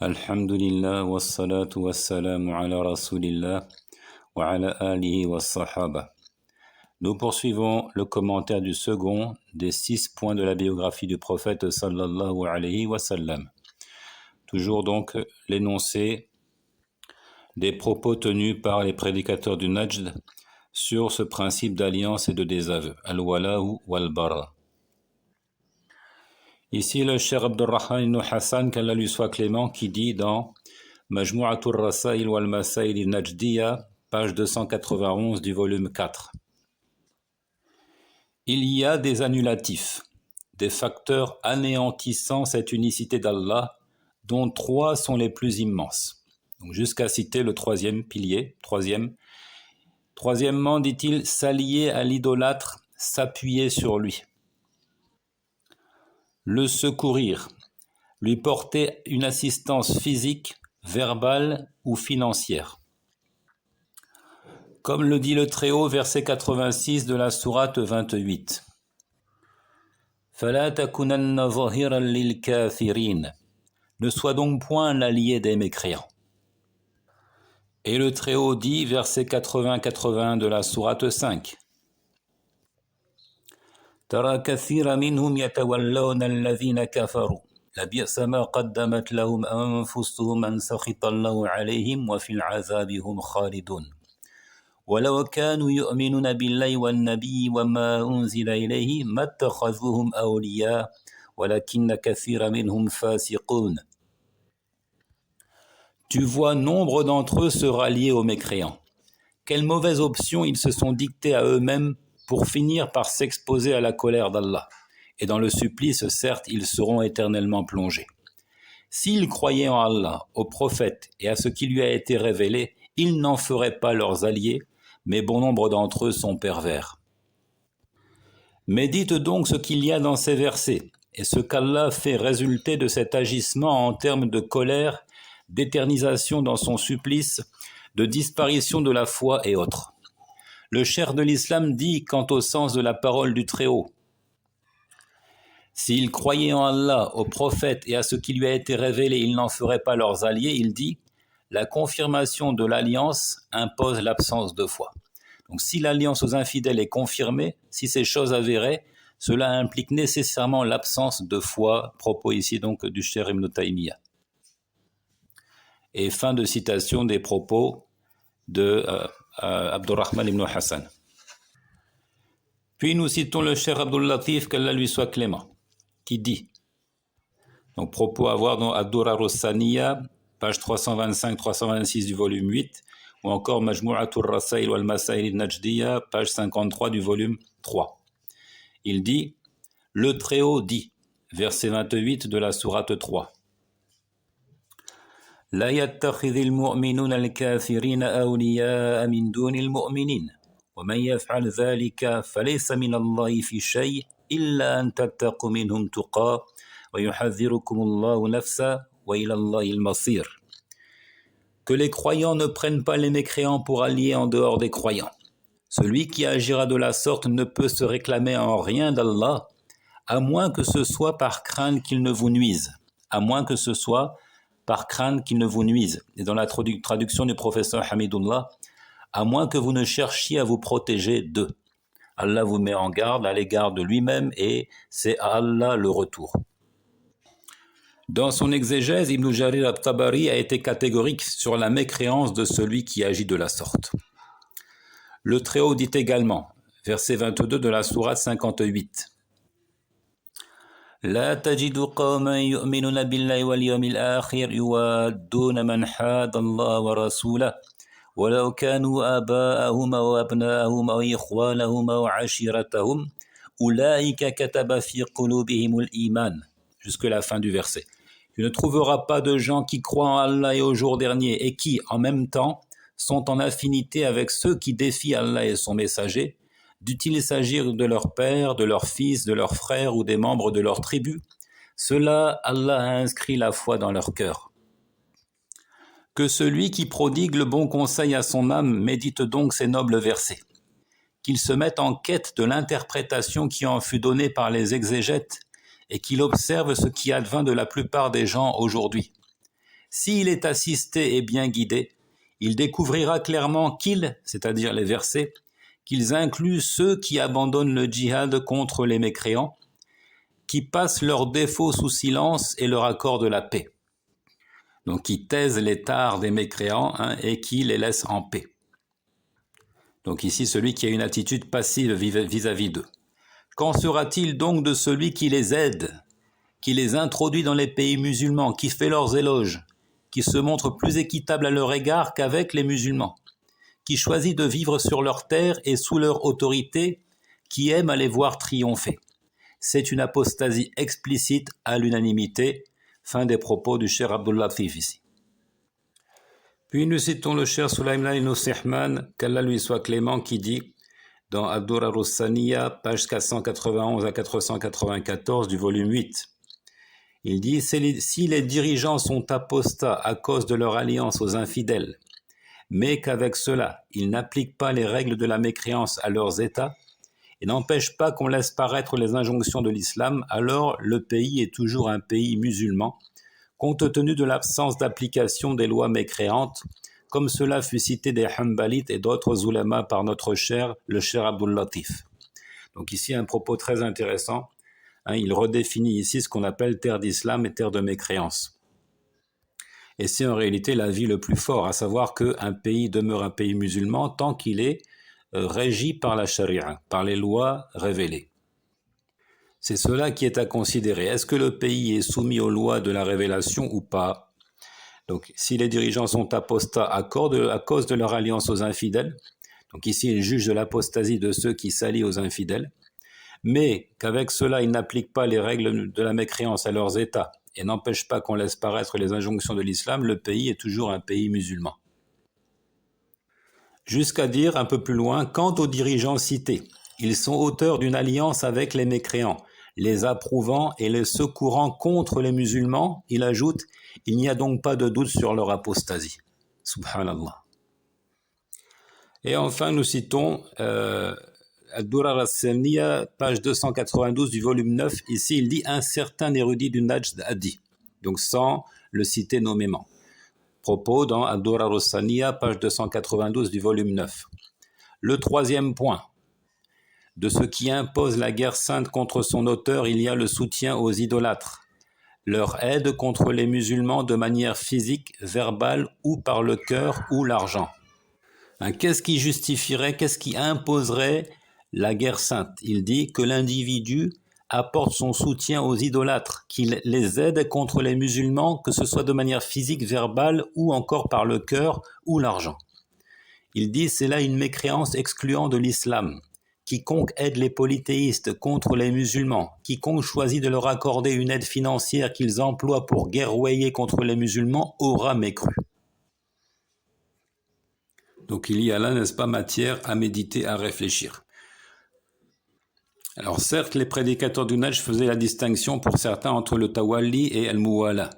Alhamdulillah wassalatu wassalamu ala rasulillah wa ala alihi wa sahaba. Nous poursuivons le commentaire du second des 6 points de la biographie du prophète sallallahu alayhi wa sallam. Toujours donc l'énoncé des propos tenus par les prédicateurs du Najd sur ce principe d'alliance et de désaveu, al-wala'u wal-bara. Ici le Cheikh Abdurrahman ibn Hassan, qu'Allah lui soit clément, qui dit dans Majmu'atul Rasail wal Masail al-Najdiyya, page 291 du volume 4. Il y a des annulatifs, des facteurs anéantissant cette unicité d'Allah, dont 3 sont les plus immenses. Donc jusqu'à citer le 3e pilier. Troisièmement, dit-il, s'allier à l'idolâtre, s'appuyer sur lui. Le secourir, lui porter une assistance physique, verbale ou financière. Comme le dit le Très-Haut, verset 86 de la sourate 28. فَلَا تَكُنَنَّ ظَهِرًا لِلْكَافِرِينَ. Ne sois donc point l'allié des mécréants. Et le Très-Haut dit, verset 80-81 de la sourate 5. ترى كثيرا منهم يتولون الذين كفروا لبئس ما قدمت لهم أنفسهم أن سخط الله عليهم وفي العذاب هم خالدون ولو كانوا يؤمنون بالله والنبي وما أنزل إليه ما اتخذوهم أولياء ولكن كثيرا منهم فاسقون. Tu vois nombre d'entre eux se rallier aux mécréants. Quelle mauvaise option ils se sont dictés à eux-mêmes pour finir par s'exposer à la colère d'Allah. Et dans le supplice, certes, ils seront éternellement plongés. S'ils croyaient en Allah, au prophète et à ce qui lui a été révélé, ils n'en feraient pas leurs alliés, mais bon nombre d'entre eux sont pervers. Médite donc ce qu'il y a dans ces versets, et ce qu'Allah fait résulter de cet agissement en termes de colère, d'éternisation dans son supplice, de disparition de la foi et autres. Le cheikh de l'islam dit quant au sens de la parole du Très-Haut. S'ils croyaient en Allah, au prophète et à ce qui lui a été révélé, ils n'en feraient pas leurs alliés. Il dit, la confirmation de l'alliance impose l'absence de foi. Donc si l'alliance aux infidèles est confirmée, si c'est chose avérée, cela implique nécessairement l'absence de foi, propos ici donc du cheikh Ibn Taymiyyah. Et fin de citation des propos de Abdurrahman ibn Hassan. Puis nous citons le cheikh Abdul Latif, qu'Allah lui soit clément, qui dit, donc propos à voir dans Ad-Durar as-Saniyya, page 325-326 du volume 8, ou encore Majmu'atul Rasail wal Masail al-Najdiyya, page 53 du volume 3. Il dit, le Très-Haut dit, verset 28 de la sourate 3. لا يتخذ المؤمنون الكافرين أولياء من دون المؤمنين ومن يفعل ذلك فليس من الله في شيء إلا أن تتقوا منهم تقى ويحذركم الله نفسه وإلى الله المصير. Que les croyants ne prennent pas les mécréants pour alliés en dehors des croyants. Celui qui agira de la sorte ne peut se réclamer en rien d'Allah, à moins que ce soit par crainte qu'il ne vous nuise, à moins que ce soit par crainte qu'ils ne vous nuisent. Et dans la traduction du professeur Hamidullah, à moins que vous ne cherchiez à vous protéger d'eux. Allah vous met en garde à l'égard de lui-même et c'est à Allah le retour. Dans son exégèse, Ibn Jarir al-Tabari a été catégorique sur la mécréance de celui qui agit de la sorte. Le Très-Haut dit également, verset 22 de la sourate 58, لا تجد قوما يؤمنون بالله واليوم الآخر يوادون من حاد الله ورسوله ولو كانوا آباءهم أو أبناءهم أو إخوانهم أو عشيرتهم أولئك كتب في قلوبهم الإيمان. Jusque la fin du verset. Tu ne trouveras pas de gens qui croient en Allah et au jour dernier et qui, en même temps, sont en affinité avec ceux qui défient Allah et son messager. Dût-il s'agir de leur père, de leur fils, de leurs frères ou des membres de leur tribu, cela, Allah a inscrit la foi dans leur cœur. Que celui qui prodigue le bon conseil à son âme médite donc ces nobles versets, qu'il se mette en quête de l'interprétation qui en fut donnée par les exégètes et qu'il observe ce qui advint de la plupart des gens aujourd'hui. S'il est assisté et bien guidé, il découvrira clairement qu'ils, c'est-à-dire les versets, qu'ils incluent ceux qui abandonnent le djihad contre les mécréants, qui passent leurs défauts sous silence et leur accordent la paix. Donc qui taisent les tares des mécréants et qui les laissent en paix. Donc ici, celui qui a une attitude passive vis-à-vis d'eux. Qu'en sera-t-il donc de celui qui les aide, qui les introduit dans les pays musulmans, qui fait leurs éloges, qui se montre plus équitable à leur égard qu'avec les musulmans, qui choisit de vivre sur leur terre et sous leur autorité, qui aime à les voir triompher. C'est une apostasie explicite à l'unanimité. Fin des propos du Cheikh Abdul Latif ici. Puis nous citons le Cheikh Sulayman ibn Sihman, qu'Allah lui soit clément, qui dit dans Ad-Durar as-Saniya, page 491 à 494 du volume 8, il dit « Si les dirigeants sont apostats à cause de leur alliance aux infidèles, mais qu'avec cela, ils n'appliquent pas les règles de la mécréance à leurs États, et n'empêchent pas qu'on laisse paraître les injonctions de l'islam, alors le pays est toujours un pays musulman, compte tenu de l'absence d'application des lois mécréantes, comme cela fut cité des Hanbalites et d'autres oulémas par notre cher, le cher Abdul Latif. » Donc ici, un propos très intéressant. Il redéfinit ici ce qu'on appelle terre d'islam et terre de mécréance. Et c'est en réalité l'avis le plus fort, à savoir qu'un pays demeure un pays musulman tant qu'il est régi par la charia, par les lois révélées. C'est cela qui est à considérer. Est-ce que le pays est soumis aux lois de la révélation ou pas? Donc, si les dirigeants sont apostats à cause de leur alliance aux infidèles, donc ici il juge de l'apostasie de ceux qui s'allient aux infidèles, mais qu'avec cela ils n'appliquent pas les règles de la mécréance à leurs États et n'empêchent pas qu'on laisse paraître les injonctions de l'islam, le pays est toujours un pays musulman. Jusqu'à dire un peu plus loin, quant aux dirigeants cités, ils sont auteurs d'une alliance avec les mécréants, les approuvant et les secourant contre les musulmans, il ajoute, il n'y a donc pas de doute sur leur apostasie. Subhanallah. Et enfin, nous citons Ad-Durar as-Saniya, page 292 du volume 9. Ici, il dit « Un certain érudit du Najd a dit », donc sans le citer nommément. Propos dans Ad-Durar as-Saniya, page 292 du volume 9. Le troisième point. De ce qui impose la guerre sainte contre son auteur, il y a le soutien aux idolâtres, leur aide contre les musulmans de manière physique, verbale ou par le cœur ou l'argent. Qu'est-ce qui justifierait, qu'est-ce qui imposerait la guerre sainte? Il dit que l'individu apporte son soutien aux idolâtres, qu'il les aide contre les musulmans, que ce soit de manière physique, verbale ou encore par le cœur ou l'argent. Il dit c'est là une mécréance excluant de l'islam. Quiconque aide les polythéistes contre les musulmans, quiconque choisit de leur accorder une aide financière qu'ils emploient pour guerroyer contre les musulmans aura mécru. Donc il y a là, n'est-ce pas, matière à méditer, à réfléchir. Alors certes, les prédicateurs du Najd faisaient la distinction pour certains entre le tawalli et al-muwala,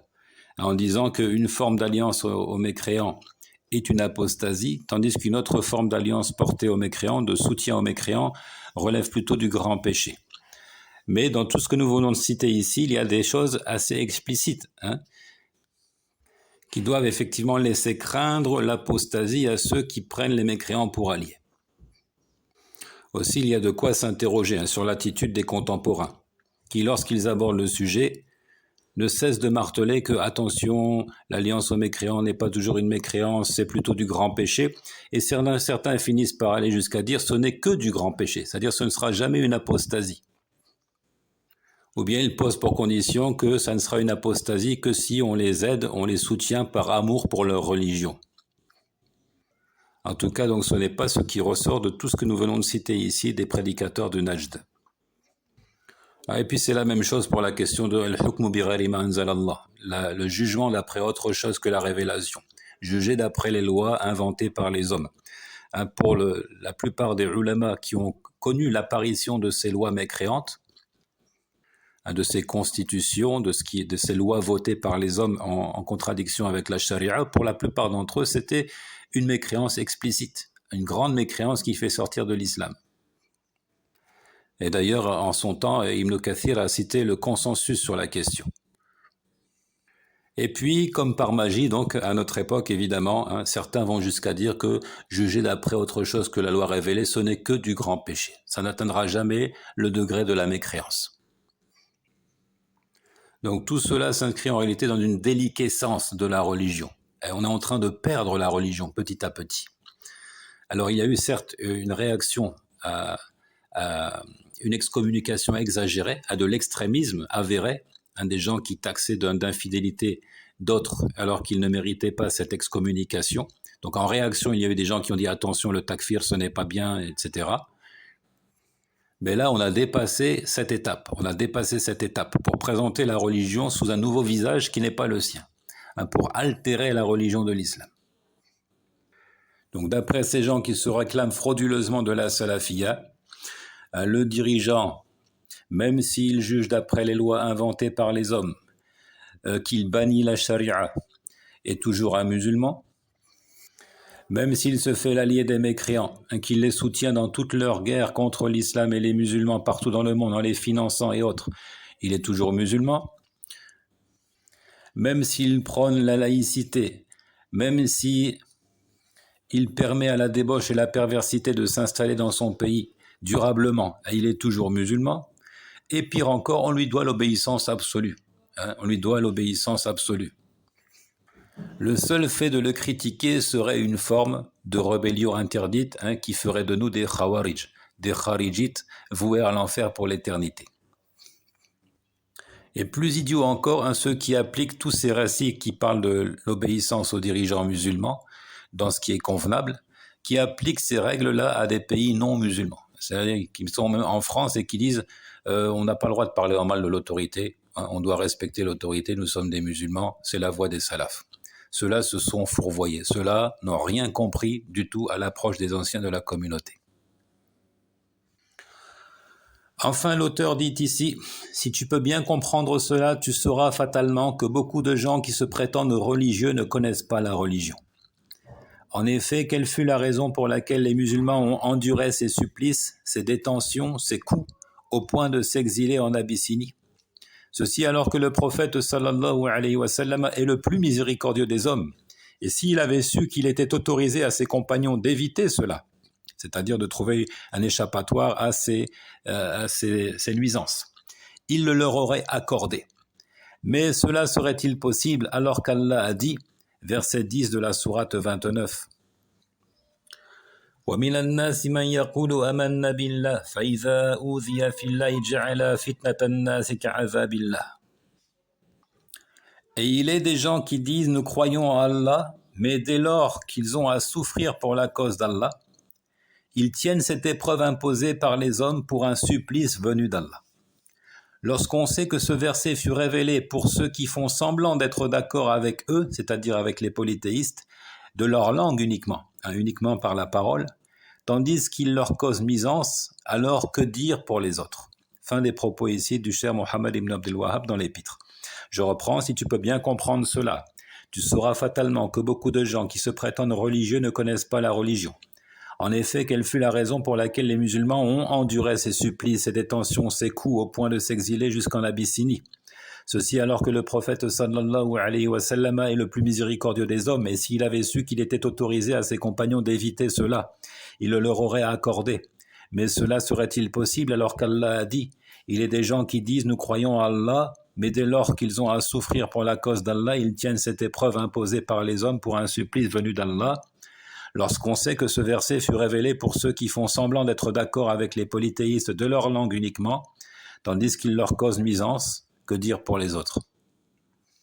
en disant qu'une forme d'alliance aux mécréants est une apostasie, tandis qu'une autre forme d'alliance portée aux mécréants, de soutien aux mécréants, relève plutôt du grand péché. Mais dans tout ce que nous venons de citer ici, il y a des choses assez explicites, qui doivent effectivement laisser craindre l'apostasie à ceux qui prennent les mécréants pour alliés. Aussi, il y a de quoi s'interroger sur l'attitude des contemporains, qui, lorsqu'ils abordent le sujet, ne cessent de marteler que, attention, l'alliance aux mécréants n'est pas toujours une mécréance, c'est plutôt du grand péché, et certains finissent par aller jusqu'à dire ce n'est que du grand péché, c'est-à-dire ce ne sera jamais une apostasie. Ou bien ils posent pour condition que ça ne sera une apostasie que si on les aide, on les soutient par amour pour leur religion. En tout cas, donc, ce n'est pas ce qui ressort de tout ce que nous venons de citer ici des prédicateurs du Najd. Et puis c'est la même chose pour la question de al-hukmu bi ghayri ma anzalallah, le jugement d'après autre chose que la révélation, juger d'après les lois inventées par les hommes. Pour la plupart des ulama qui ont connu l'apparition de ces lois mécréantes, de ces constitutions, de ces lois votées par les hommes en contradiction avec la charia, pour la plupart d'entre eux, c'était une mécréance explicite, une grande mécréance qui fait sortir de l'islam. Et d'ailleurs, en son temps, Ibn Kathir a cité le consensus sur la question. Et puis, comme par magie, donc, à notre époque, évidemment, hein, certains vont jusqu'à dire que juger d'après autre chose que la loi révélée, ce n'est que du grand péché. Ça n'atteindra jamais le degré de la mécréance. Donc, tout cela s'inscrit en réalité dans une déliquescence de la religion. Et on est en train de perdre la religion petit à petit. Alors, il y a eu certes une réaction à une excommunication exagérée, à de l'extrémisme avéré, des gens qui taxaient d'infidélité d'autres alors qu'ils ne méritaient pas cette excommunication. Donc en réaction, il y a eu des gens qui ont dit attention, le takfir, ce n'est pas bien, etc. Mais là, on a dépassé cette étape. On a dépassé cette étape pour présenter la religion sous un nouveau visage qui n'est pas le sien, hein, pour altérer la religion de l'islam. Donc d'après ces gens qui se réclament frauduleusement de la salafia, le dirigeant, même s'il juge d'après les lois inventées par les hommes, qu'il bannit la charia, est toujours un musulman, même s'il se fait l'allié des mécréants, qu'il les soutient dans toute leur guerre contre l'islam et les musulmans partout dans le monde, en les finançant et autres, il est toujours musulman, même s'il prône la laïcité, même si il permet à la débauche et la perversité de s'installer dans son pays durablement, il est toujours musulman, et pire encore, on lui doit l'obéissance absolue. On lui doit l'obéissance absolue. Le seul fait de le critiquer serait une forme de rébellion interdite qui ferait de nous des khawarij, des kharijites voués à l'enfer pour l'éternité. Et plus idiot encore, ceux qui appliquent tous ces récits qui parlent de l'obéissance aux dirigeants musulmans, dans ce qui est convenable, qui appliquent ces règles-là à des pays non musulmans. C'est-à-dire qui sont même en France et qui disent on n'a pas le droit de parler en mal de l'autorité, on doit respecter l'autorité, nous sommes des musulmans, c'est la voie des salafs. Ceux-là se sont fourvoyés, ceux-là n'ont rien compris du tout à l'approche des anciens de la communauté. Enfin, l'auteur dit ici, si tu peux bien comprendre cela, tu sauras fatalement que beaucoup de gens qui se prétendent religieux ne connaissent pas la religion. En effet, quelle fut la raison pour laquelle les musulmans ont enduré ces supplices, ces détentions, ces coups, au point de s'exiler en Abyssinie? Ceci alors que le prophète sallallahu alayhi wa sallam est le plus miséricordieux des hommes. Et s'il avait su qu'il était autorisé à ses compagnons d'éviter cela, c'est-à-dire de trouver un échappatoire à ces nuisances, il le leur aurait accordé. Mais cela serait-il possible alors qu'Allah a dit, verset 10 de la sourate 29, وَمِنَ النَّاسِ مَنْ يَقُولُ آمَنَّا بِاللَّهِ فَإِذَا أُوذِيَ فِي اللَّهِ جَعَلَ فِتْنَةَ النَّاسِ كَعَذَابِ اللَّهِ. Et il est des gens qui disent nous croyons en Allah, mais dès lors qu'ils ont à souffrir pour la cause d'Allah, ils tiennent cette épreuve imposée par les hommes pour un supplice venu d'Allah. Lorsqu'on sait que ce verset fut révélé pour ceux qui font semblant d'être d'accord avec eux, c'est-à-dire avec les polythéistes, de leur langue uniquement, uniquement par la parole, tandis qu'il leur cause misance, alors que dire pour les autres? Fin des propos ici du cher Mohammed ibn Abdel Wahhab dans l'épître. Je reprends, si tu peux bien comprendre cela, tu sauras fatalement que beaucoup de gens qui se prétendent religieux ne connaissent pas la religion. En effet, quelle fut la raison pour laquelle les musulmans ont enduré ces supplices, ces détentions, ces coups au point de s'exiler jusqu'en Abyssinie? Ceci alors que le prophète sallallahu alayhi wa sallam est le plus miséricordieux des hommes, et s'il avait su qu'il était autorisé à ses compagnons d'éviter cela, il le leur aurait accordé. Mais cela serait-il possible alors qu'Allah a dit, il est des gens qui disent nous croyons en Allah, mais dès lors qu'ils ont à souffrir pour la cause d'Allah, ils tiennent cette épreuve imposée par les hommes pour un supplice venu d'Allah. Lorsqu'on sait que ce verset fut révélé pour ceux qui font semblant d'être d'accord avec les polythéistes de leur langue uniquement, tandis qu'il leur cause nuisance, que dire pour les autres?